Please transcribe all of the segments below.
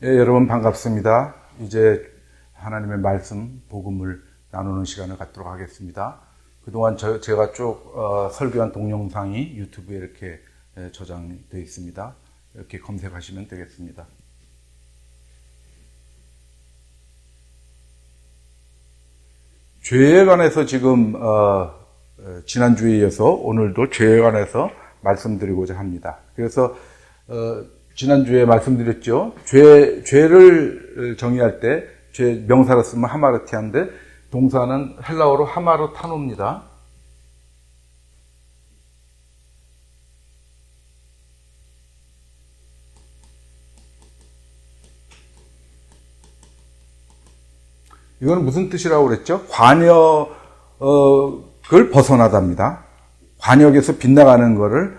예, 여러분 반갑습니다. 이제 하나님의 말씀, 복음을 나누는 시간을 갖도록 하겠습니다. 그동안 제가 쭉 설교한 동영상이 유튜브에 이렇게 저장되어 있습니다. 이렇게 검색하시면 되겠습니다. 죄에 관해서 지금 지난주에 이어서 오늘도 죄에 관해서 말씀드리고자 합니다. 그래서 지난주에 말씀드렸죠. 죄를 정의할 때 죄 명사로 쓰면 하마르티아인데 동사는 헬라어로 하마르타노입니다. 이거는 무슨 뜻이라고 그랬죠? 관역을 벗어나답니다. 관역에서 빗나가는 거를,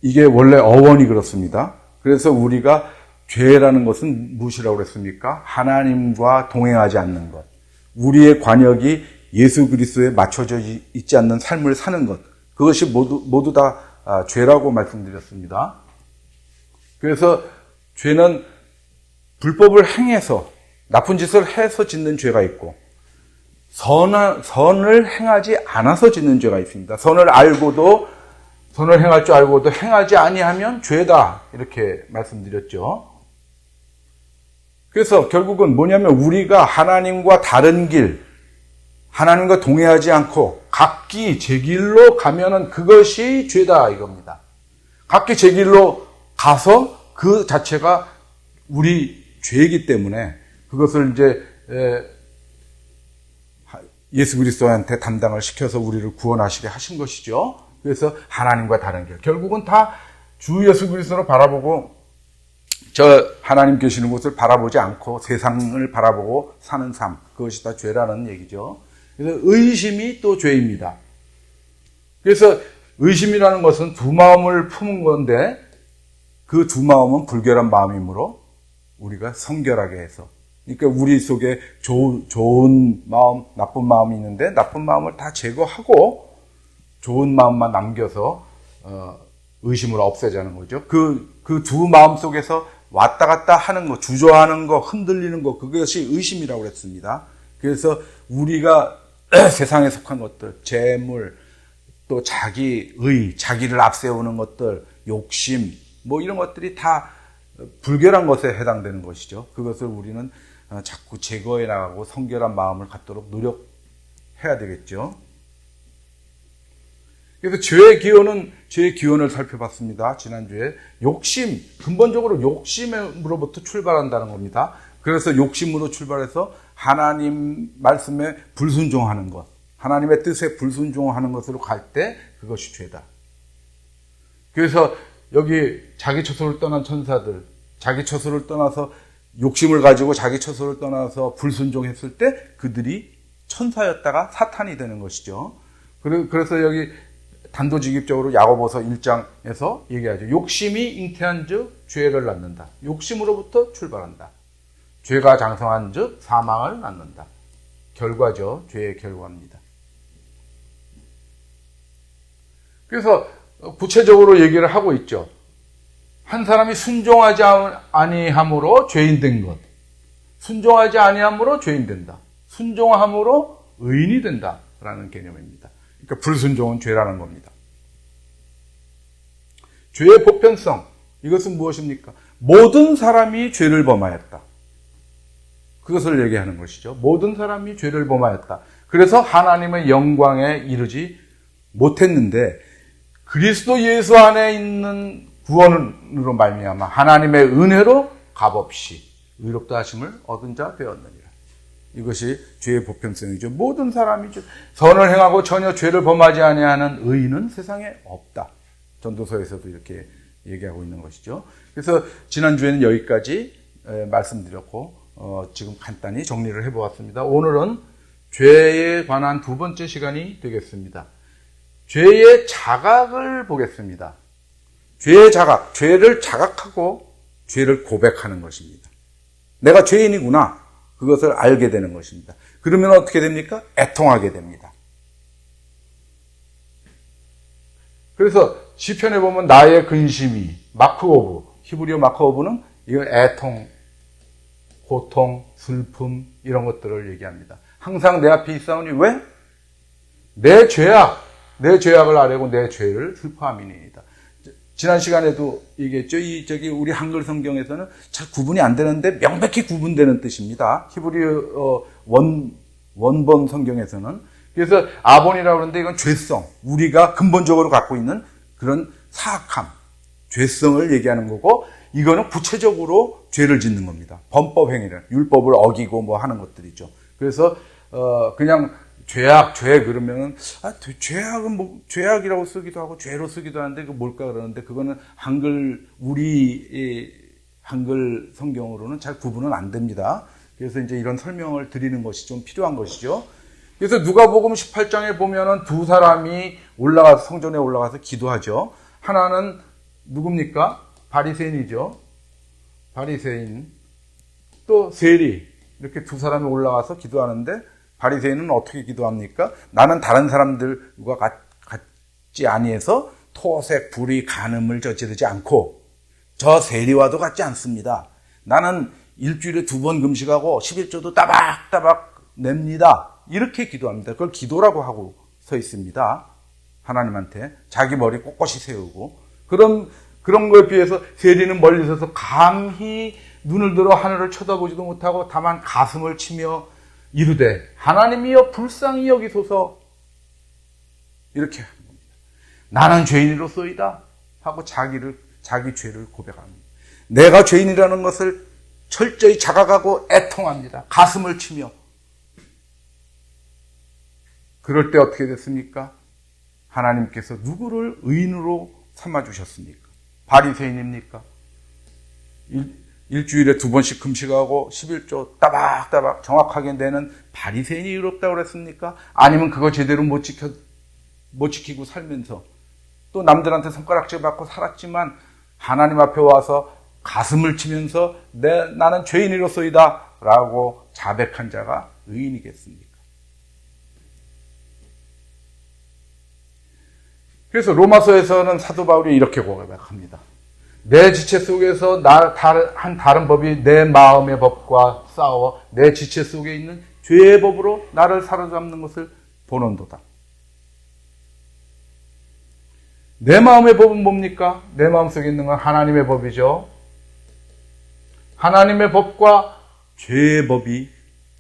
이게 원래 어원이 그렇습니다. 그래서 우리가 죄라는 것은 무엇이라고 그랬습니까? 하나님과 동행하지 않는 것. 우리의 관역이 예수 그리스도에 맞춰져 있지 않는 삶을 사는 것. 그것이 모두 다 죄라고 말씀드렸습니다. 그래서 죄는 불법을 행해서, 나쁜 짓을 해서 짓는 죄가 있고, 선을 행하지 않아서 짓는 죄가 있습니다. 선을 행할 줄 알고도 행하지 아니하면 죄다, 이렇게 말씀드렸죠. 그래서 결국은 뭐냐면 우리가 하나님과 다른 길, 하나님과 동행하지 않고 각기 제 길로 가면은 그것이 죄다, 이겁니다. 각기 제 길로 가서 그 자체가 우리 죄이기 때문에 그것을 이제 예수 그리스도한테 담당을 시켜서 우리를 구원하시게 하신 것이죠. 그래서 하나님과 다른 길, 결국은 다 주 예수 그리스도를 바라보고 저 하나님 계시는 곳을 바라보지 않고 세상을 바라보고 사는 삶, 그것이 다 죄라는 얘기죠. 그래서 의심이 또 죄입니다. 그래서 의심이라는 것은 두 마음을 품은 건데 그 두 마음은 불결한 마음이므로 우리가 성결하게 해서, 그러니까 우리 속에 좋은 마음, 나쁜 마음이 있는데 나쁜 마음을 다 제거하고 좋은 마음만 남겨서 의심을 없애자는 거죠. 그 두 마음 속에서 왔다 갔다 하는 거, 주저하는 거, 흔들리는 거, 그것이 의심이라고 그랬습니다. 그래서 우리가 세상에 속한 것들, 재물, 또 자기를 앞세우는 것들, 욕심, 뭐 이런 것들이 다 불결한 것에 해당되는 것이죠. 그것을 우리는 자꾸 제거해 나가고 성결한 마음을 갖도록 노력해야 되겠죠. 그래서 죄의 기원을 살펴봤습니다. 지난주에 욕심, 근본적으로 욕심으로부터 출발한다는 겁니다. 그래서 욕심으로 출발해서 하나님 말씀에 불순종하는 것, 하나님의 뜻에 불순종하는 것으로 갈 때 그것이 죄다. 그래서 여기 자기 처소를 떠난 천사들, 자기 처소를 떠나서 욕심을 가지고 자기 처소를 떠나서 불순종했을 때 그들이 천사였다가 사탄이 되는 것이죠. 그래서 여기 단도직입적으로 야고보서 1장에서 얘기하죠. 욕심이 잉태한 즉 죄를 낳는다. 욕심으로부터 출발한다. 죄가 장성한 즉 사망을 낳는다. 결과죠. 죄의 결과입니다. 그래서 구체적으로 얘기를 하고 있죠. 한 사람이 순종하지 아니함으로 죄인 된 것. 순종하지 아니함으로 죄인 된다. 순종함으로 의인이 된다라는 개념입니다. 그러니까 불순종은 죄라는 겁니다. 죄의 보편성, 이것은 무엇입니까? 모든 사람이 죄를 범하였다. 그것을 얘기하는 것이죠. 모든 사람이 죄를 범하였다. 그래서 하나님의 영광에 이르지 못했는데 그리스도 예수 안에 있는 구원으로 말미암아 하나님의 은혜로 값없이 의롭다 하심을 얻은 자 되었느니라. 이것이 죄의 보편성이죠. 모든 사람이 선을 행하고 전혀 죄를 범하지 아니하는 의인은 세상에 없다. 전도서에서도 이렇게 얘기하고 있는 것이죠. 그래서 지난주에는 여기까지 말씀드렸고 지금 간단히 정리를 해보았습니다. 오늘은 죄에 관한 두 번째 시간이 되겠습니다. 죄의 자각을 보겠습니다. 죄의 자각, 죄를 자각하고 죄를 고백하는 것입니다. 내가 죄인이구나. 그것을 알게 되는 것입니다. 그러면 어떻게 됩니까? 애통하게 됩니다. 그래서 시편에 보면 나의 근심이, 마크 오브, 히브리어 마크 오브는 이건 고통, 슬픔 이런 것들을 얘기합니다. 항상 내 앞에 있사오니 왜? 내 죄악을 아뢰고 내 죄를 슬퍼함이니이다. 지난 시간에도 얘기했죠. 우리 한글 성경에서는 잘 구분이 안 되는데 명백히 구분되는 뜻입니다. 히브리어 원본 성경에서는. 그래서 아본이라고 하는데 이건 죄성, 우리가 근본적으로 갖고 있는 그런 사악함, 죄성을 얘기하는 거고, 이거는 구체적으로 죄를 짓는 겁니다. 범법 행위를, 율법을 어기고 뭐 하는 것들이죠. 그래서 그냥 죄 그러면은 죄악은 뭐 죄악이라고 쓰기도 하고 죄로 쓰기도 하는데 그 뭘까 그러는데, 그거는 우리 한글 성경으로는 잘 구분은 안 됩니다. 그래서 이제 이런 설명을 드리는 것이 좀 필요한 것이죠. 그래서 누가복음 18장에 보면은 두 사람이 성전에 올라가서 기도하죠. 하나는 누굽니까? 바리새인이죠. 바리새인. 또 세리. 이렇게 두 사람이 올라가서 기도하는데, 바리새인은 어떻게 기도합니까? 나는 다른 사람들과 같지 아니해서 토색, 불의, 간음을 저지르지 않고 저 세리와도 같지 않습니다. 나는 일주일에 2번 금식하고 11조도 따박따박 냅니다. 이렇게 기도합니다. 그걸 기도라고 하고 서 있습니다. 하나님한테 자기 머리 꼿꼿이 세우고. 그런 거에 비해서 세리는 멀리 서서 감히 눈을 들어 하늘을 쳐다보지도 못하고 다만 가슴을 치며 이르되 하나님이여 불쌍히 여기소서, 이렇게 합니다. 나는 죄인이로소이다 하고 자기 죄를 고백합니다. 내가 죄인이라는 것을 철저히 자각하고 애통합니다. 가슴을 치며. 그럴 때 어떻게 됐습니까? 하나님께서 누구를 의인으로 삼아주셨습니까? 바리새인입니까? 일주일에 2번씩 금식하고 11조 따박따박 정확하게 내는 바리새인이 의롭다고 그랬습니까? 아니면 그거 제대로 못 지키고 살면서 또 남들한테 손가락질 받고 살았지만 하나님 앞에 와서 가슴을 치면서 나는 죄인이로소이다 라고 자백한 자가 의인이겠습니까? 그래서 로마서에서는 사도 바울이 이렇게 고백합니다. 내 지체 속에서 다른 법이 내 마음의 법과 싸워 내 지체 속에 있는 죄의 법으로 나를 사로잡는 것을 보는도다. 내 마음의 법은 뭡니까? 내 마음 속에 있는 건 하나님의 법이죠. 하나님의 법과 죄의 법이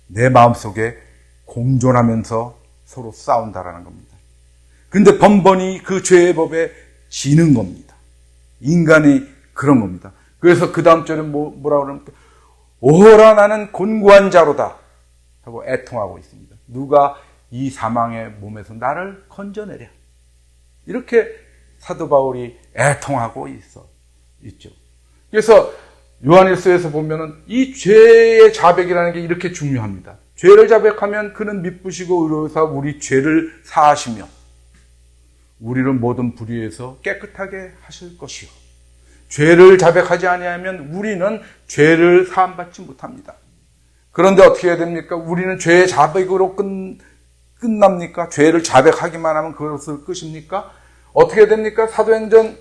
내 마음 속에 공존하면서 서로 싸운다라는 겁니다. 근데 번번이 그 죄의 법에 지는 겁니다. 인간이 그런 겁니다. 그래서 그 다음 절에 뭐라고 그럽니까? 오호라 나는 곤고한 자로다 하고 애통하고 있습니다. 누가 이 사망의 몸에서 나를 건져내랴. 이렇게 사도 바울이 애통하고 있죠. 그래서 요한일서에서 보면은 이 죄의 자백이라는 게 이렇게 중요합니다. 죄를 자백하면 그는 미쁘시고 의로우사 우리 죄를 사하시며 우리를 모든 불의에서 깨끗하게 하실 것이요. 죄를 자백하지 아니하면 우리는 죄를 사함받지 못합니다. 그런데 어떻게 해야 됩니까? 우리는 죄의 자백으로 끝납니까? 죄를 자백하기만 하면 그것을 끝입니까? 어떻게 해야 됩니까? 사도행전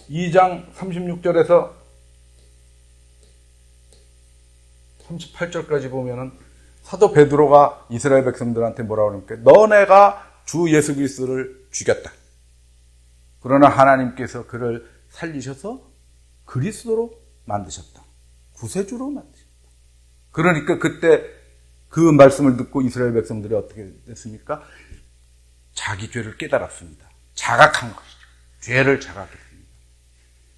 2장 36절에서 38절까지 보면은 사도 베드로가 이스라엘 백성들한테 뭐라고 그럽니까? 너네가 주 예수 그리스도를 죽였다. 그러나 하나님께서 그를 살리셔서 그리스도로 만드셨다. 구세주로 만드셨다. 그러니까 그때 그 말씀을 듣고 이스라엘 백성들이 어떻게 됐습니까? 자기 죄를 깨달았습니다. 자각한 것이죠. 죄를 자각했습니다.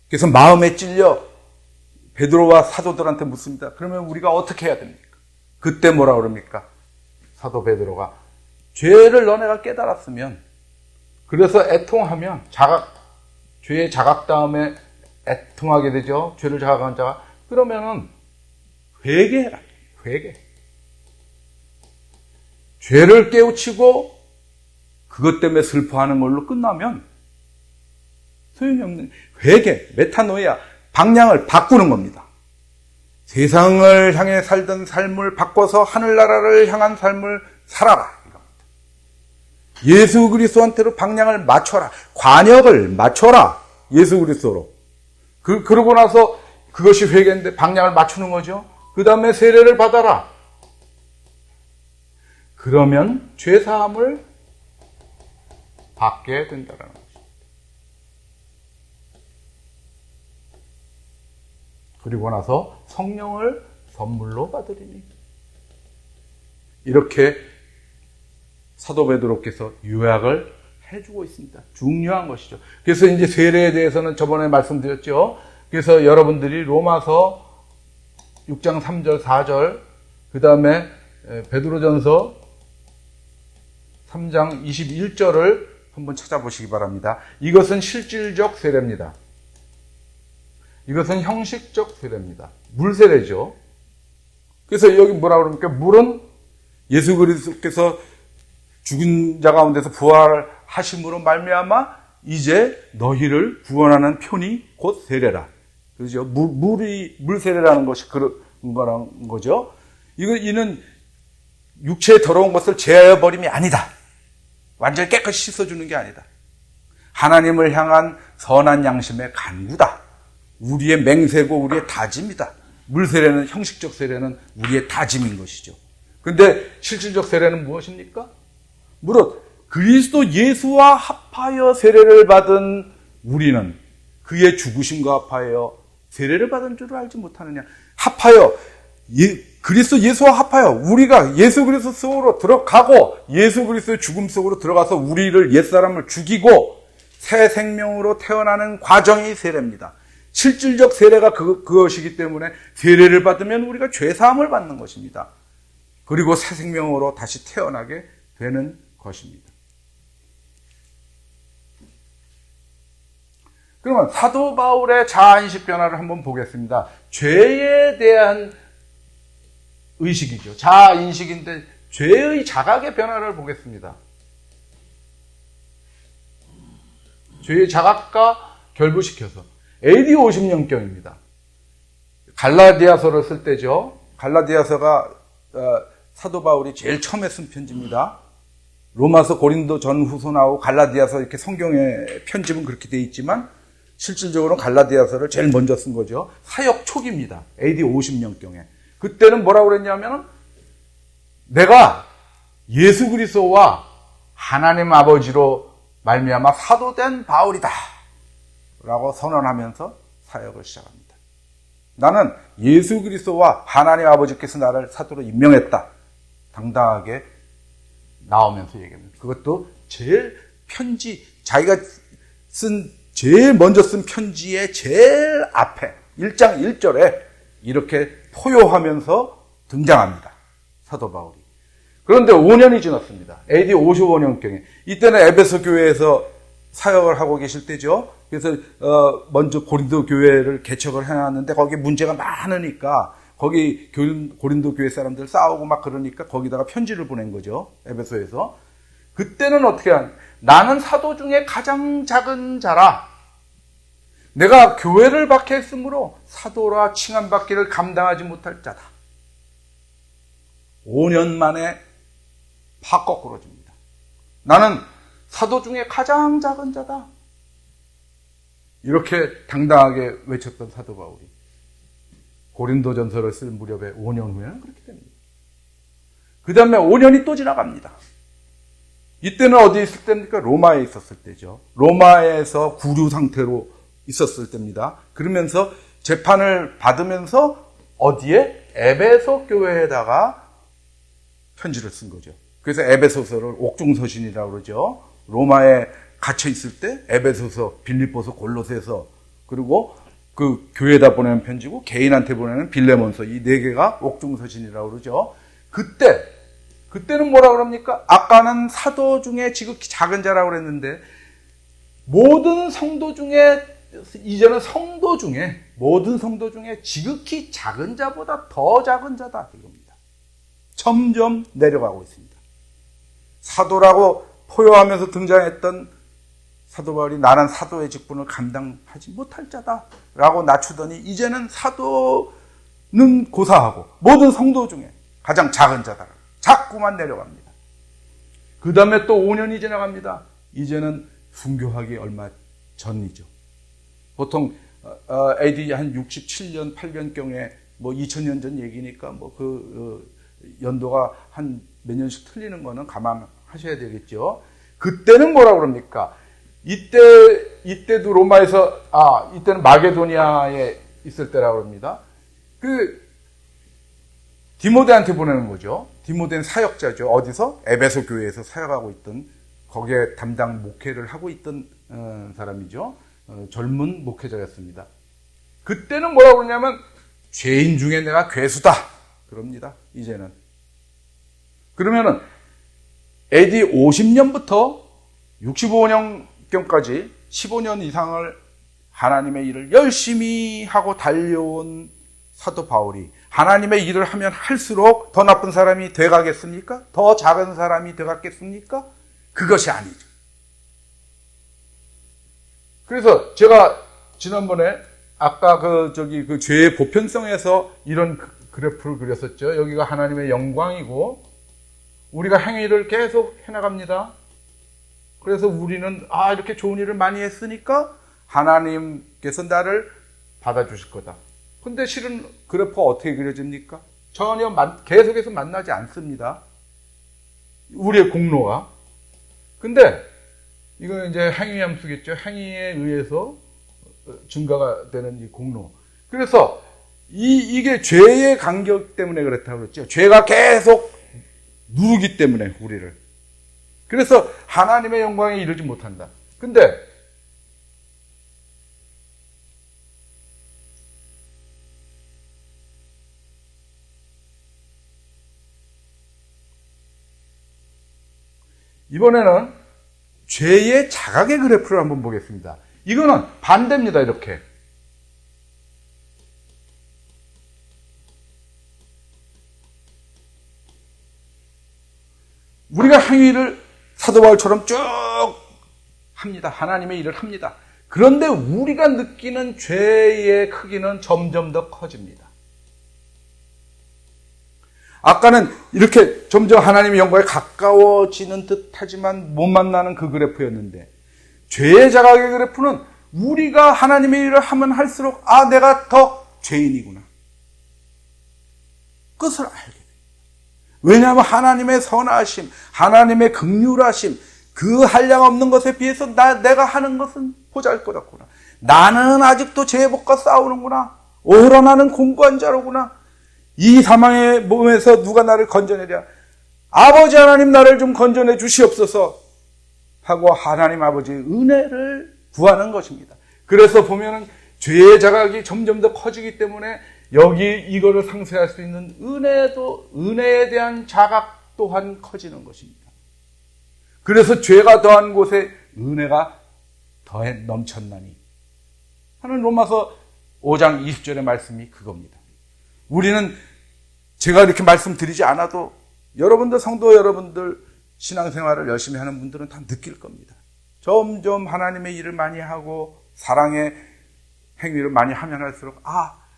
그래서 마음에 찔려 베드로와 사도들한테 묻습니다. 그러면 우리가 어떻게 해야 됩니까? 그때 뭐라 그럽니까? 사도 베드로가 죄를 너네가 깨달았으면, 그래서 애통하면 죄의 자각 다음에 애통하게 되죠. 죄를 자각한 자가. 그러면은 회개해라. 회개. 죄를 깨우치고 그것 때문에 슬퍼하는 걸로 끝나면 소용이 없는 회개, 메타노이아, 방향을 바꾸는 겁니다. 세상을 향해 살던 삶을 바꿔서 하늘나라를 향한 삶을 살아라. 예수 그리스도한테로 방향을 맞춰라. 관역을 맞춰라. 예수 그리스도로. 그러고 나서 그것이 회개인데 방향을 맞추는 거죠. 그 다음에 세례를 받아라. 그러면 죄사함을 받게 된다는 거죠. 그리고 나서 성령을 선물로 받으리니. 이렇게 사도 베드로께서 요약을 해주고 있습니다. 중요한 것이죠. 그래서 이제 세례에 대해서는 저번에 말씀드렸죠. 그래서 여러분들이 로마서 6장 3절, 4절, 그 다음에 베드로전서 3장 21절을 한번 찾아보시기 바랍니다. 이것은 실질적 세례입니다. 이것은 형식적 세례입니다. 물세례죠. 그래서 여기 뭐라 그럽니까? 물은 예수 그리스도께서 죽은 자 가운데서 부활하심으로 말미암아 이제 너희를 구원하는 편이 곧 세례라. 그렇죠? 물세례라는 것이 그런 거란 거죠. 이는 육체의 더러운 것을 제하여 버림이 아니다. 완전히 깨끗이 씻어주는 게 아니다. 하나님을 향한 선한 양심의 간구다. 우리의 맹세고 우리의 다짐이다. 물세례는, 형식적 세례는 우리의 다짐인 것이죠. 근데 실질적 세례는 무엇입니까? 무릇 그리스도 예수와 합하여 세례를 받은 우리는 그의 죽으심과 합하여 세례를 받은 줄을 알지 못하느냐. 합하여, 그리스도 예수와 합하여 우리가 예수 그리스도 속으로 들어가고 예수 그리스도의 죽음 속으로 들어가서 우리를 옛사람을 죽이고 새 생명으로 태어나는 과정이 세례입니다. 실질적 세례가 그것이기 때문에 세례를 받으면 우리가 죄사함을 받는 것입니다. 그리고 새 생명으로 다시 태어나게 되는 것입니다. 그러면 사도 바울의 자아인식 변화를 한번 보겠습니다. 죄에 대한 의식이죠. 자아인식인데 죄의 자각의 변화를 보겠습니다. 죄의 자각과 결부시켜서 AD 50년경입니다. 갈라디아서를 쓸 때죠. 갈라디아서가 사도 바울이 제일 처음에 쓴 편지입니다. 로마서, 고린도, 전후서 나오고 갈라디아서 이렇게 성경의 편집은 그렇게 돼 있지만 실질적으로 갈라디아서를 제일 먼저 쓴 거죠. 사역 초기입니다. AD 50년경에. 그때는 뭐라고 그랬냐면 내가 예수 그리스도와 하나님 아버지로 말미암아 사도된 바울이다 라고 선언하면서 사역을 시작합니다. 나는 예수 그리스도와 하나님 아버지께서 나를 사도로 임명했다. 당당하게 나오면서 얘기합니다. 그것도 제일 자기가 제일 먼저 쓴 편지의 제일 앞에 1장 1절에 이렇게 포효하면서 등장합니다. 사도 바울이. 그런데 5년이 지났습니다. AD 55년경에. 이때는 에베소 교회에서 사역을 하고 계실 때죠. 그래서 먼저 고린도 교회를 개척을 해놨는데 거기에 문제가 많으니까 거기 고린도 교회 사람들 싸우고 막 그러니까 거기다가 편지를 보낸 거죠. 에베소에서. 그때는 어떻게 나는 사도 중에 가장 작은 자라. 내가 교회를 박해했으므로 사도라 칭함받기를 감당하지 못할 자다. 5년 만에 팍 거꾸러집니다. 나는 사도 중에 가장 작은 자다. 이렇게 당당하게 외쳤던 사도 바울이 고린도전서를 쓸 무렵에 5년 후에는 그렇게 됩니다. 그 다음에 5년이 또 지나갑니다. 이때는 어디에 있을 때입니까? 로마에 있었을 때죠. 로마에서 구류 상태로 있었을 때입니다. 그러면서 재판을 받으면서 어디에? 에베소 교회에다가 편지를 쓴 거죠. 그래서 에베소서를 옥중서신이라고 그러죠. 로마에 갇혀 있을 때 에베소서, 빌립보서, 골로새서 그리고 그 교회에다 보내는 편지고 개인한테 보내는 빌레몬서 이 네 개가 옥중서신이라고 그러죠. 그때는 뭐라 그럽니까? 아까는 사도 중에 지극히 작은 자라고 그랬는데 모든 성도 중에 이제는 모든 성도 중에 지극히 작은 자보다 더 작은 자다 이겁니다. 점점 내려가고 있습니다. 사도라고 포효하면서 등장했던 사도 바울이 나는 사도의 직분을 감당하지 못할 자다라고 낮추더니 이제는 사도는 고사하고 모든 성도 중에 가장 작은 자다. 자꾸만 내려갑니다. 그 다음에 또 5년이 지나갑니다. 이제는 순교하기 얼마 전이죠. 보통 AD 한 67년, 8년경에 뭐 2000년 전 얘기니까 뭐 연도가 한 몇 년씩 틀리는 거는 감안하셔야 되겠죠. 그때는 뭐라 그럽니까? 이때도 로마에서, 이때는 마게도니아에 있을 때라고 합니다. 디모데한테 보내는 거죠. 디모데는 사역자죠. 어디서? 에베소 교회에서 사역하고 있던, 거기에 담당 목회를 하고 있던 사람이죠. 젊은 목회자였습니다. 그때는 뭐라고 그러냐면, 죄인 중에 내가 괴수다. 그럽니다. 이제는. 그러면은, AD 50년부터 65년경까지 15년 이상을 하나님의 일을 열심히 하고 달려온 사도 바울이 하나님의 일을 하면 할수록 더 나쁜 사람이 돼가겠습니까? 더 작은 사람이 돼가겠습니까? 그것이 아니죠. 그래서 제가 지난번에 아까 그 죄의 보편성에서 이런 그래프를 그렸었죠. 여기가 하나님의 영광이고 우리가 행위를 계속 해나갑니다. 그래서 우리는 이렇게 좋은 일을 많이 했으니까 하나님께서 나를 받아주실 거다. 근데 실은 그래프가 어떻게 그려집니까? 전혀 계속해서 만나지 않습니다. 우리의 공로가. 근데 이건 이제 행위 함수겠죠. 행위에 의해서 증가가 되는 이 공로. 그래서 이게 죄의 간격 때문에 그렇다고 그랬죠. 죄가 계속 누르기 때문에 우리를. 그래서 하나님의 영광에 이르지 못한다. 근데 이번에는 죄의 자각의 그래프를 한번 보겠습니다. 이거는 반대입니다. 이렇게. 우리가 행위를 사도 바울처럼 쭉 합니다. 하나님의 일을 합니다. 그런데 우리가 느끼는 죄의 크기는 점점 더 커집니다. 아까는 이렇게 점점 하나님의 영광에 가까워지는 듯 하지만 못 만나는 그 그래프였는데, 죄의 자각의 그래프는 우리가 하나님의 일을 하면 할수록 내가 더 죄인이구나. 그것을 알게 됩니다. 왜냐하면 하나님의 선하심, 하나님의 긍휼하심, 그 한량 없는 것에 비해서 내가 하는 것은 보잘것없구나. 나는 아직도 죄복과 싸우는구나. 오히려 나는 공고한 자로구나. 이 사망의 몸에서 누가 나를 건져내랴. 아버지 하나님 나를 좀 건져내 주시옵소서 하고 하나님 아버지의 은혜를 구하는 것입니다. 그래서 보면은 죄의 자각이 점점 더 커지기 때문에 여기 이거를 상쇄할 수 있는 은혜에 대한 자각 또한 커지는 것입니다. 그래서 죄가 더한 곳에 은혜가 더해 넘쳤나니 하는 로마서 5장 20절의 말씀이 그겁니다. 우리는 제가 이렇게 말씀드리지 않아도 여러분들, 성도 여러분들, 신앙생활을 열심히 하는 분들은 다 느낄 겁니다. 점점 하나님의 일을 많이 하고 사랑의 행위를 많이 하면 할수록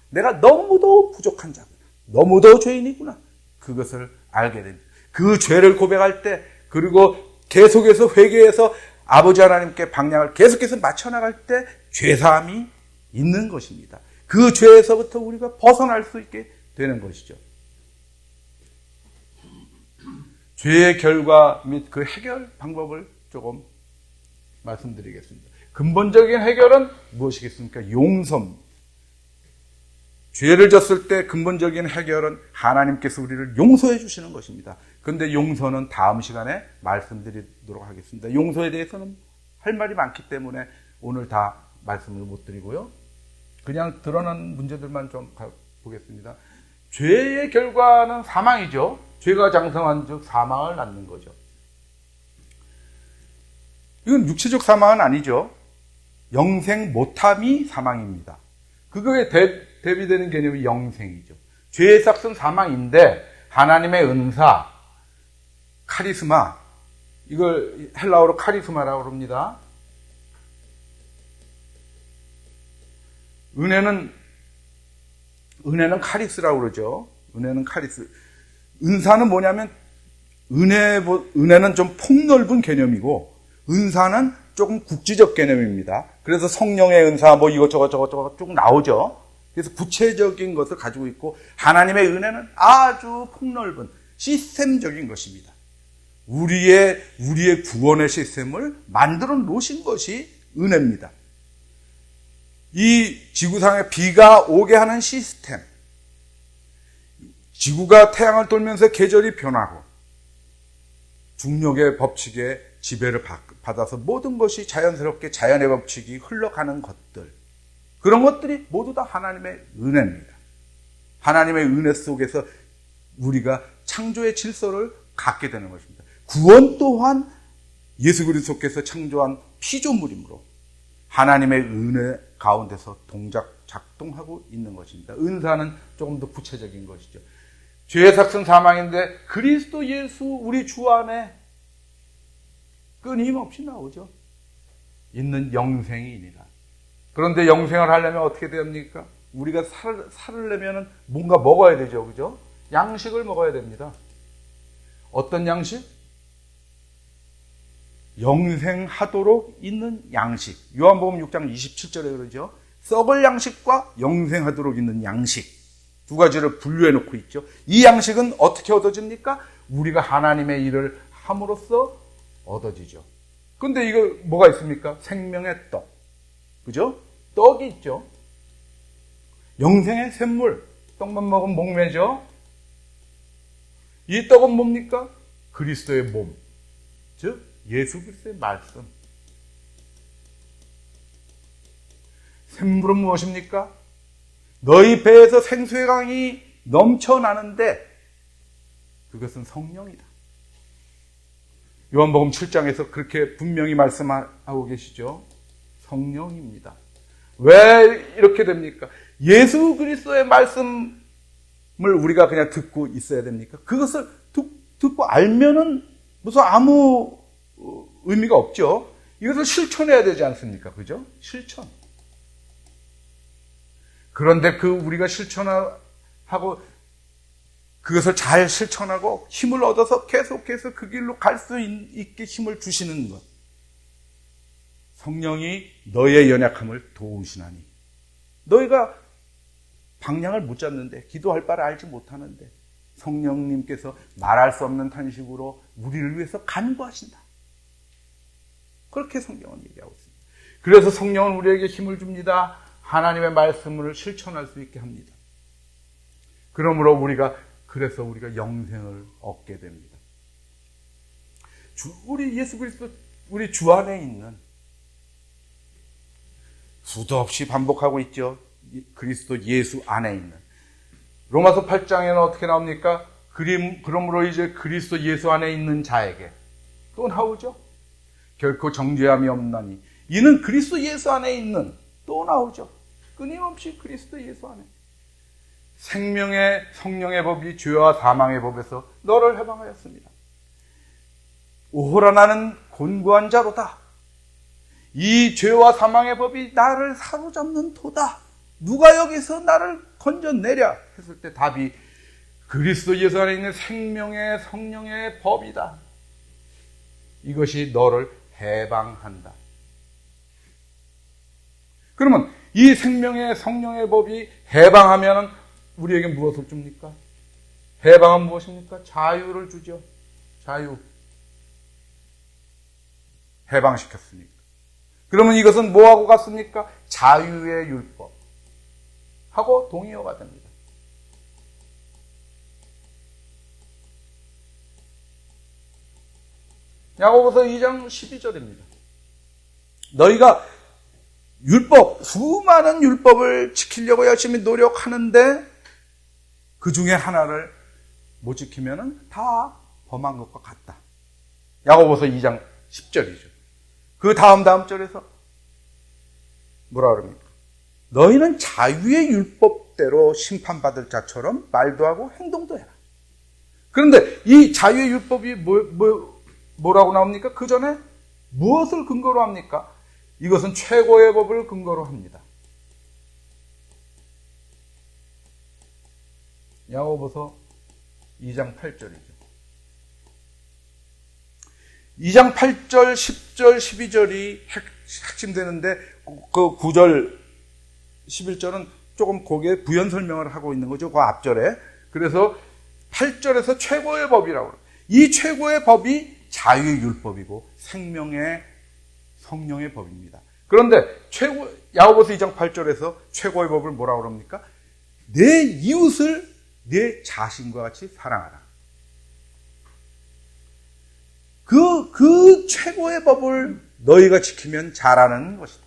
내가 너무도 부족한 자구나. 너무도 죄인이구나. 그것을 알게 됩니다. 그 죄를 고백할 때, 그리고 계속해서 회개해서 아버지 하나님께 방향을 계속해서 맞춰나갈 때 죄사함이 있는 것입니다. 그 죄에서부터 우리가 벗어날 수 있게 되는 것이죠. 죄의 결과 및 그 해결 방법을 조금 말씀드리겠습니다. 근본적인 해결은 무엇이겠습니까? 용서입니다. 죄를 졌을 때 근본적인 해결은 하나님께서 우리를 용서해 주시는 것입니다. 그런데 용서는 다음 시간에 말씀드리도록 하겠습니다. 용서에 대해서는 할 말이 많기 때문에 오늘 다 말씀을 못 드리고요. 그냥 드러난 문제들만 좀 보겠습니다. 죄의 결과는 사망이죠. 죄가 장성한 즉 사망을 낳는 거죠. 이건 육체적 사망은 아니죠. 영생 못함이 사망입니다. 그거에 대비되는 개념이 영생이죠. 죄의 삭은 사망인데 하나님의 은사, 카리스마, 이걸 헬라어로 카리스마라고 합니다. 은혜는 카리스라고 그러죠. 은혜는 카리스. 은사는 뭐냐면 은혜는 좀 폭넓은 개념이고 은사는 조금 국지적 개념입니다. 그래서 성령의 은사 뭐 이것저것 쭉 나오죠. 그래서 구체적인 것을 가지고 있고 하나님의 은혜는 아주 폭넓은 시스템적인 것입니다. 우리의 구원의 시스템을 만들어 놓으신 것이 은혜입니다. 이 지구상에 비가 오게 하는 시스템, 지구가 태양을 돌면서 계절이 변하고 중력의 법칙에 지배를 받아서 모든 것이 자연스럽게 자연의 법칙이 흘러가는 것들, 그런 것들이 모두 다 하나님의 은혜입니다. 하나님의 은혜 속에서 우리가 창조의 질서를 갖게 되는 것입니다. 구원 또한 예수 그리스도께서 창조한 피조물이므로 하나님의 은혜 가운데서 작동하고 있는 것입니다. 은사는 조금 더 구체적인 것이죠. 죄의 삭은 사망인데 그리스도 예수 우리 주 안에 끊임없이 나오죠. 있는 영생이니라. 그런데 영생을 하려면 어떻게 됩니까? 우리가 살으려면 뭔가 먹어야 되죠. 그죠? 양식을 먹어야 됩니다. 어떤 양식? 영생하도록 있는 양식. 요한복음 6장 27절에 그러죠. 썩을 양식과 영생하도록 있는 양식. 두 가지를 분류해 놓고 있죠. 이 양식은 어떻게 얻어집니까? 우리가 하나님의 일을 함으로써 얻어지죠. 근데 이거 뭐가 있습니까? 생명의 떡. 그죠? 떡이 있죠. 영생의 샘물. 떡만 먹으면 목매죠. 이 떡은 뭡니까? 그리스도의 몸. 즉 예수 그리스도의 말씀. 샘물은 무엇입니까? 너희 배에서 생수의 강이 넘쳐나는데 그것은 성령이다. 요한복음 7장에서 그렇게 분명히 말씀하고 계시죠. 성령입니다. 왜 이렇게 됩니까? 예수 그리스도의 말씀을 우리가 그냥 듣고 있어야 됩니까? 그것을 듣고 알면은 무슨 아무 의미가 없죠. 이것을 실천해야 되지 않습니까? 그죠? 실천. 그런데 우리가 실천하고 그것을 잘 실천하고 힘을 얻어서 계속해서 그 길로 갈 수 있게 힘을 주시는 것. 성령이 너의 연약함을 도우시나니. 너희가 방향을 못 잡는데, 기도할 바를 알지 못하는데 성령님께서 말할 수 없는 탄식으로 우리를 위해서 간구하신다. 그렇게 성경은 얘기하고 있습니다. 그래서 성령은 우리에게 힘을 줍니다. 하나님의 말씀을 실천할 수 있게 합니다. 그러므로 그래서 우리가 영생을 얻게 됩니다. 우리 예수 그리스도, 우리 주 안에 있는, 수도 없이 반복하고 있죠. 그리스도 예수 안에 있는. 로마서 8장에는 어떻게 나옵니까? 그러므로 이제 그리스도 예수 안에 있는 자에게 또 나오죠. 결코 정죄함이 없나니 이는 그리스도 예수 안에 있는, 또 나오죠. 끊임없이 그리스도 예수 안에. 생명의 성령의 법이 죄와 사망의 법에서 너를 해방하였습니다. 오호라 나는 곤고한 자로다. 이 죄와 사망의 법이 나를 사로잡는 도다. 누가 여기서 나를 건져내랴 했을 때 답이 그리스도 예수 안에 있는 생명의 성령의 법이다. 이것이 너를 해방한다. 그러면 이 생명의 성령의 법이 해방하면 우리에게 무엇을 줍니까? 해방은 무엇입니까? 자유를 주죠. 자유. 해방시켰으니까. 그러면 이것은 뭐하고 같습니까? 자유의 율법 하고 동의어가 됩니다. 야고보서 2장 12절입니다. 너희가 수많은 율법을 지키려고 열심히 노력하는데 그 중에 하나를 못 지키면 다 범한 것과 같다. 야고보서 2장 10절이죠. 그 다음 절에서 뭐라 그럽니까? 너희는 자유의 율법대로 심판받을 자처럼 말도 하고 행동도 해라. 그런데 이 자유의 율법이 뭐라고 나옵니까? 그 전에 무엇을 근거로 합니까? 이것은 최고의 법을 근거로 합니다. 야고보서 2장 8절이죠. 2장 8절, 10절, 12절이 핵심되는데 그 9절, 11절은 조금 거기에 부연 설명을 하고 있는 거죠. 그 앞절에. 그래서 8절에서 최고의 법이라고 그래요. 이 최고의 법이 자유의 율법이고 생명의 성령의 법입니다. 그런데 야고보서 2장 8절에서 최고의 법을 뭐라고 그럽니까? 내 이웃을 내 자신과 같이 사랑하라. 그 최고의 법을 너희가 지키면 잘하는 것이다.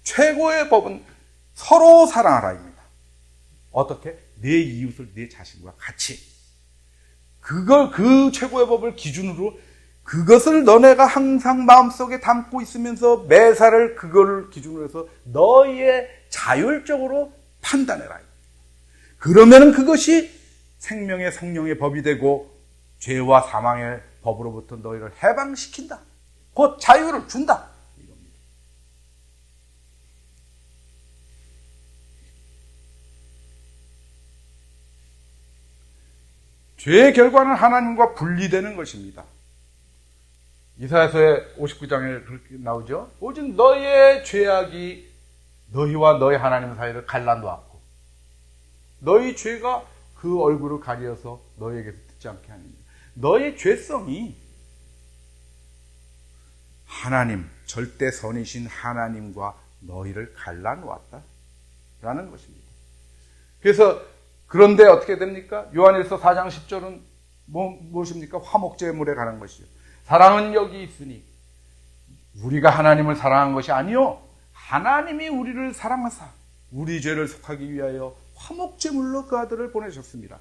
최고의 법은 서로 사랑하라입니다. 어떻게? 내 이웃을 내 자신과 같이. 그 최고의 법을 기준으로 그것을 너네가 항상 마음속에 담고 있으면서 매사를 그걸 기준으로 해서 너희의 자율적으로 판단해라. 그러면은 그것이 생명의 성령의 법이 되고 죄와 사망의 법으로부터 너희를 해방시킨다. 곧 자유를 준다. 이겁니다. 죄의 결과는 하나님과 분리되는 것입니다. 이사야서의 59장에 그렇게 나오죠. 오직 너희의 죄악이 너희와 너희 하나님 사이를 갈라놓았고 너희 죄가 그 얼굴을 가려서 너희에게서 듣지 않게 하느니라. 너의 죄성이 하나님, 절대 선이신 하나님과 너희를 갈라놓았다라는 것입니다. 그래서 그런데 어떻게 됩니까? 요한일서 4장 10절은 무엇입니까? 화목제물에 관한 것이죠. 사랑은 여기 있으니 우리가 하나님을 사랑한 것이 아니요 하나님이 우리를 사랑하사 우리 죄를 속하기 위하여 화목제물로 그 아들을 보내셨습니다.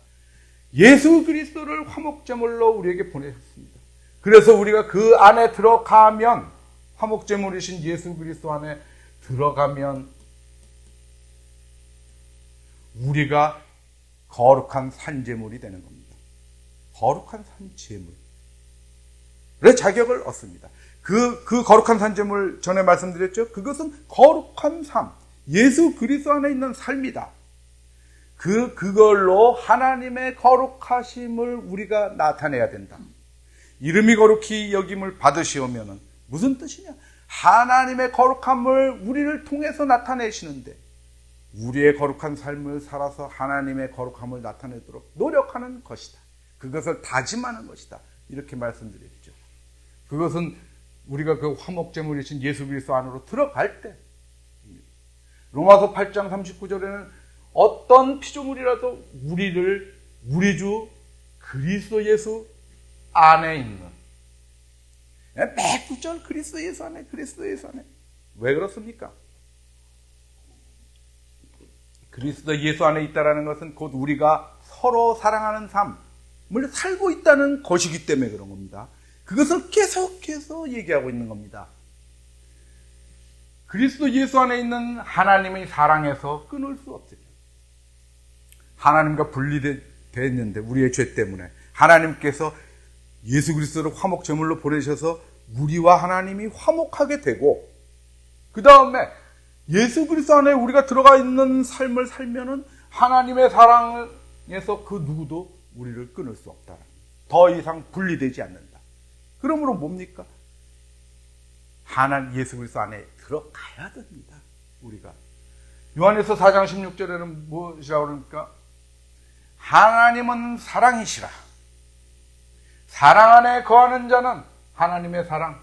예수 그리스도를 화목제물로 우리에게 보내셨습니다. 그래서 우리가 그 안에 들어가면 화목제물이신 예수 그리스도 안에 들어가면 우리가 거룩한 산제물이 되는 겁니다. 거룩한 산제물의 자격을 얻습니다. 그 거룩한 산제물 전에 말씀드렸죠. 그것은 거룩한 삶, 예수 그리스도 안에 있는 삶이다. 그걸로 하나님의 거룩하심을 우리가 나타내야 된다. 이름이 거룩히 여김을 받으시오면은 무슨 뜻이냐? 하나님의 거룩함을 우리를 통해서 나타내시는데 우리의 거룩한 삶을 살아서 하나님의 거룩함을 나타내도록 노력하는 것이다. 그것을 다짐하는 것이다. 이렇게 말씀드렸죠. 그것은 우리가 그 화목제물이신 예수 그리스도 안으로 들어갈 때 로마서 8장 39절에는 어떤 피조물이라도 우리 주 그리스도 예수 안에 있는 매 구절 그리스도 예수 안에 왜 그렇습니까? 그리스도 예수 안에 있다라는 것은 곧 우리가 서로 사랑하는 삶을 살고 있다는 것이기 때문에 그런 겁니다. 그것을 계속해서 얘기하고 있는 겁니다. 그리스도 예수 안에 있는 하나님의 사랑에서 끊을 수 없어요. 하나님과 분리됐는데 우리의 죄 때문에 하나님께서 예수 그리스도를 화목제물로 보내셔서 우리와 하나님이 화목하게 되고 그 다음에 예수 그리스도 안에 우리가 들어가 있는 삶을 살면은 하나님의 사랑에서 그 누구도 우리를 끊을 수 없다. 더 이상 분리되지 않는다. 그러므로 뭡니까? 하나님 예수 그리스도 안에 들어가야 됩니다. 우리가 요한일서 4장 16절에는 무엇이라고 그러니까 하나님은 사랑이시라. 사랑 안에 거하는 자는 하나님의 사랑,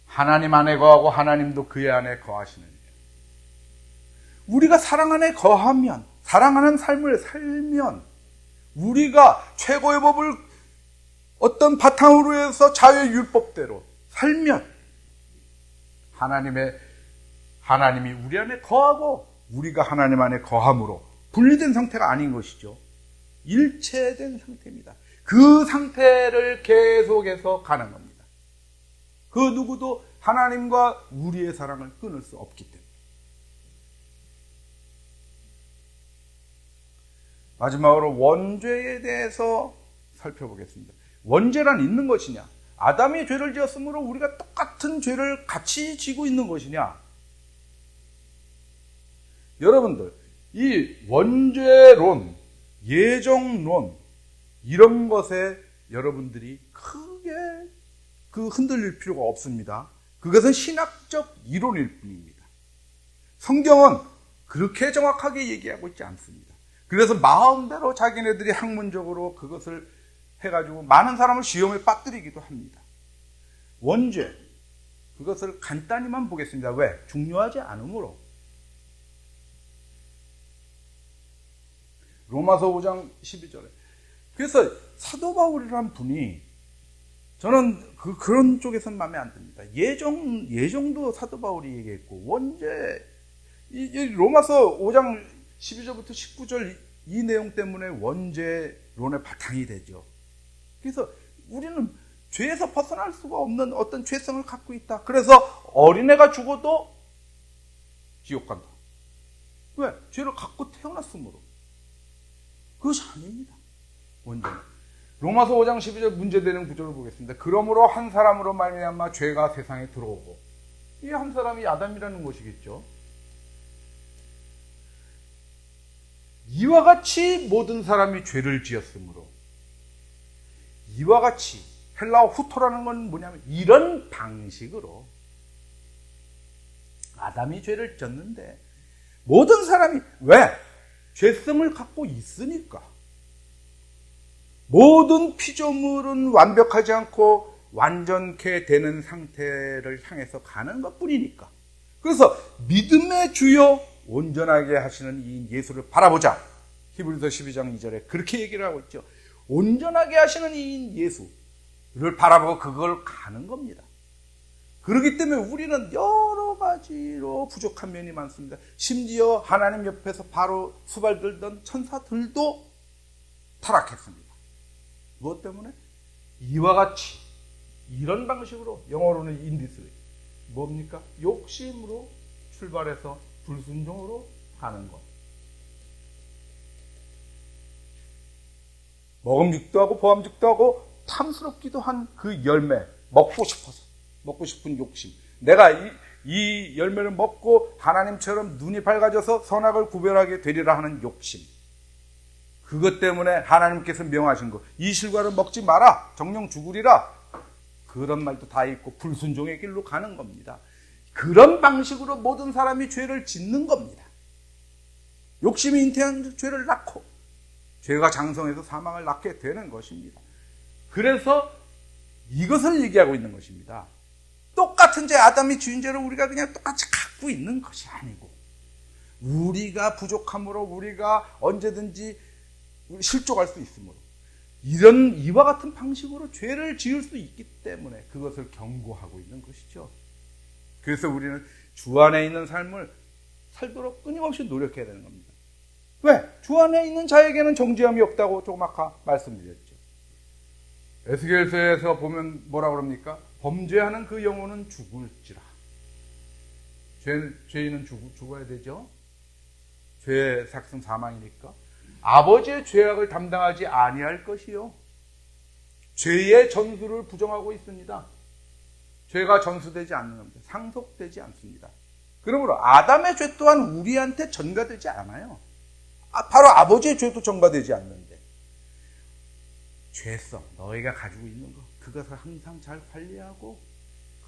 하나님 안에 거하고 하나님도 그의 안에 거하시느니라. 우리가 사랑 안에 거하면, 사랑하는 삶을 살면 우리가 최고의 법을 어떤 바탕으로 해서 자유의 율법대로 살면 하나님이 우리 안에 거하고 우리가 하나님 안에 거함으로 분리된 상태가 아닌 것이죠. 일체된 상태입니다. 그 상태를 계속해서 가는 겁니다. 그 누구도 하나님과 우리의 사랑을 끊을 수 없기 때문에. 마지막으로 원죄에 대해서 살펴보겠습니다. 원죄란 있는 것이냐? 아담이 죄를 지었으므로 우리가 똑같은 죄를 같이 지고 있는 것이냐? 여러분들, 이 원죄론, 예정론 이런 것에 여러분들이 크게 흔들릴 필요가 없습니다. 그것은 신학적 이론일 뿐입니다. 성경은 그렇게 정확하게 얘기하고 있지 않습니다. 그래서 마음대로 자기네들이 학문적으로 그것을 해가지고 많은 사람을 시험에 빠뜨리기도 합니다. 원죄, 그것을 간단히만 보겠습니다. 왜? 중요하지 않으므로. 로마서 5장 12절에. 그래서 사도 바울이라는 분이 저는 그런 쪽에서는 마음에 안 듭니다. 예정도 사도 바울이 얘기했고, 원죄, 이 로마서 5장 12절부터 19절 이 내용 때문에 원죄론의 바탕이 되죠. 그래서 우리는 죄에서 벗어날 수가 없는 어떤 죄성을 갖고 있다. 그래서 어린애가 죽어도 지옥 간다. 왜? 죄를 갖고 태어났으므로. 그것이 아닙니다. 원죄는. 로마서 5장 12절 문제되는 구절을 보겠습니다. 그러므로 한 사람으로 말미암아 죄가 세상에 들어오고, 이 한 사람이 아담이라는 것이겠죠. 이와 같이 모든 사람이 죄를 지었으므로, 이와 같이 헬라어 후토라는 건 뭐냐면 이런 방식으로 아담이 죄를 졌는데 모든 사람이 왜? 죄성을 갖고 있으니까. 모든 피조물은 완벽하지 않고 완전케 되는 상태를 향해서 가는 것뿐이니까. 그래서 믿음의 주요 온전하게 하시는 이 예수를 바라보자. 히브리서 12장 2절에 그렇게 얘기를 하고 있죠. 온전하게 하시는 이 예수를 바라보고 그걸 가는 겁니다. 그렇기 때문에 우리는 여러 가지로 부족한 면이 많습니다. 심지어 하나님 옆에서 바로 수발들던 천사들도 타락했습니다. 무엇 때문에? 이와 같이 이런 방식으로, 영어로는 인디스리, 뭡니까? 욕심으로 출발해서 불순종으로 가는 것. 먹음직도 하고 보암직도 하고 탐스럽기도 한 그 열매, 먹고 싶어서, 먹고 싶은 욕심. 내가 이 열매를 먹고 하나님처럼 눈이 밝아져서 선악을 구별하게 되리라 하는 욕심. 그것 때문에 하나님께서 명하신 것, 이 실과를 먹지 마라, 정령 죽으리라, 그런 말도 다 있고 불순종의 길로 가는 겁니다. 그런 방식으로 모든 사람이 죄를 짓는 겁니다. 욕심이 잉태한 죄를 낳고 죄가 장성해서 사망을 낳게 되는 것입니다. 그래서 이것을 얘기하고 있는 것입니다. 똑같은 죄, 아담이 지은 죄를 우리가 그냥 똑같이 갖고 있는 것이 아니고, 우리가 부족함으로 우리가 언제든지 실족할 수 있으므로, 이와 같은 방식으로 죄를 지을 수 있기 때문에 그것을 경고하고 있는 것이죠. 그래서 우리는 주 안에 있는 삶을 살도록 끊임없이 노력해야 되는 겁니다. 왜? 주 안에 있는 자에게는 정죄함이 없다고 조금 아까 말씀드렸죠. 에스겔서에서 보면 뭐라 그럽니까? 범죄하는 그 영혼은 죽을지라. 죄인은 죽어야 되죠. 죄의 삭슨 사망이니까. 아버지의 죄악을 담당하지 아니할 것이요. 죄의 전수를 부정하고 있습니다. 죄가 전수되지 않는 겁니다. 상속되지 않습니다. 그러므로 아담의 죄 또한 우리한테 전가되지 않아요. 바로 아버지의 죄도 전가되지 않는데, 죄성, 너희가 가지고 있는 것, 그것을 항상 잘 관리하고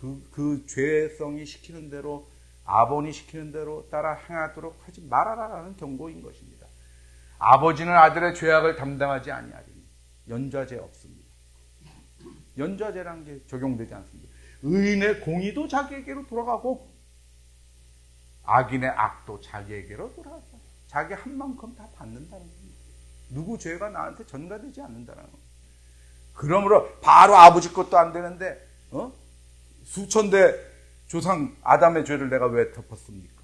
그 죄성이 시키는 대로, 아본이 시키는 대로 따라 행하도록 하지 말아라라는 경고인 것입니다. 아버지는 아들의 죄악을 담당하지 아니하리니 연좌죄 없습니다. 연좌죄라는 게 적용되지 않습니다. 의인의 공의도 자기에게로 돌아가고 악인의 악도 자기에게로 돌아가죠. 자기 한 만큼 다 받는다는 겁니다. 누구 죄가 나한테 전가되지 않는다는 겁니다. 그러므로 바로 아버지 것도 안 되는데 수천 대 조상 아담의 죄를 내가 왜 덮었습니까?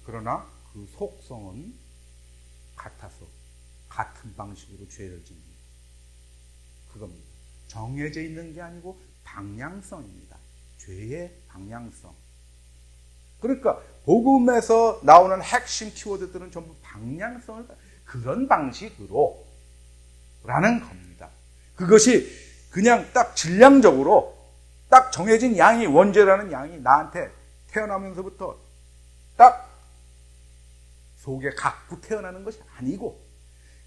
그러나 그 속성은 같아서 같은 방식으로 죄를 짓는 그겁니다. 정해져 있는 게 아니고 방향성입니다. 죄의 방향성. 그러니까 복음에서 나오는 핵심 키워드들은 전부 방향성을, 그런 방식으로 라는 겁니다. 그것이 그냥 딱 질량적으로 딱 정해진 양이, 원죄라는 양이 나한테 태어나면서부터 딱 속에 갖고 태어나는 것이 아니고,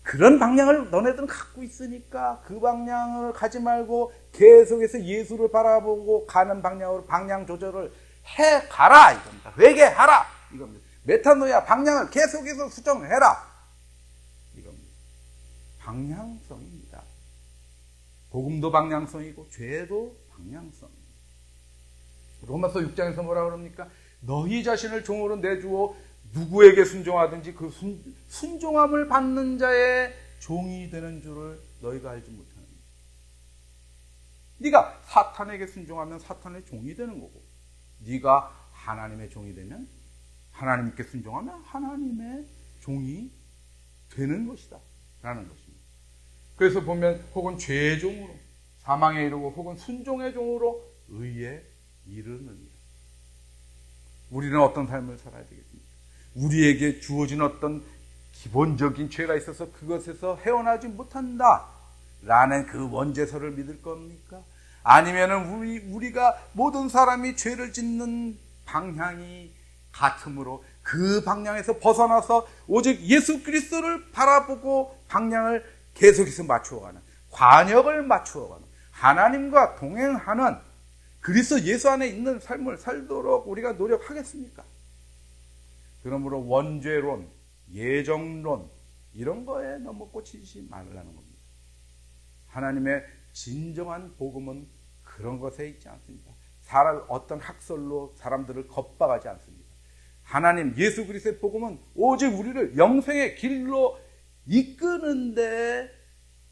그런 방향을 너네들은 갖고 있으니까 그 방향을 가지 말고 계속해서 예수를 바라보고 가는 방향으로 방향 조절을 해가라 이겁니다. 회개하라 이겁니다. 메타노야 방향을 계속해서 수정해라 이겁니다. 방향성입니다. 복음도 방향성이고 죄도 방향성입니다. 로마서 6장에서 뭐라 그럽니까? 너희 자신을 종으로 내주어 누구에게 순종하든지 그 순종함을 받는 자의 종이 되는 줄을 너희가 알지 못하느냐. 네가 사탄에게 순종하면 사탄의 종이 되는 거고, 네가 하나님의 종이 되면 하나님께 순종하면 하나님의 종이 되는 것이다 라는 것입니다. 그래서 보면 혹은 죄의 종으로 사망에 이르고 혹은 순종의 종으로 의에 이르느니라. 우리는 어떤 삶을 살아야 되겠습니까? 우리에게 주어진 어떤 기본적인 죄가 있어서 그것에서 헤어나지 못한다 라는 그 원죄서를 믿을 겁니까? 아니면은 우리가 모든 사람이 죄를 짓는 방향이 같으므로 그 방향에서 벗어나서 오직 예수 그리스도를 바라보고 방향을 계속해서 맞추어가는, 관역을 맞추어가는, 하나님과 동행하는 그리스도 예수 안에 있는 삶을 살도록 우리가 노력하겠습니까? 그러므로 원죄론, 예정론 이런 거에 너무 꽂히지 말라는 겁니다. 하나님의 진정한 복음은 그런 것에 있지 않습니다. 어떤 학설로 사람들을 겁박하지 않습니다. 하나님 예수 그리스도의 복음은 오직 우리를 영생의 길로 이끄는데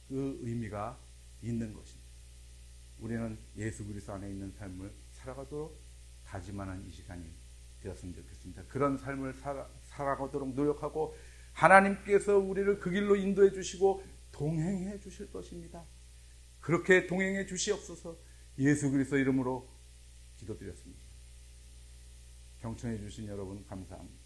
그 의미가 있는 것입니다. 우리는 예수 그리스도 안에 있는 삶을 살아가도록 다짐하는 이 시간이 되었으면 좋겠습니다. 그런 삶을 살아가도록 노력하고 하나님께서 우리를 그 길로 인도해 주시고 동행해 주실 것입니다. 그렇게 동행해 주시옵소서. 예수 그리스도 이름으로 기도드렸습니다. 경청해 주신 여러분 감사합니다.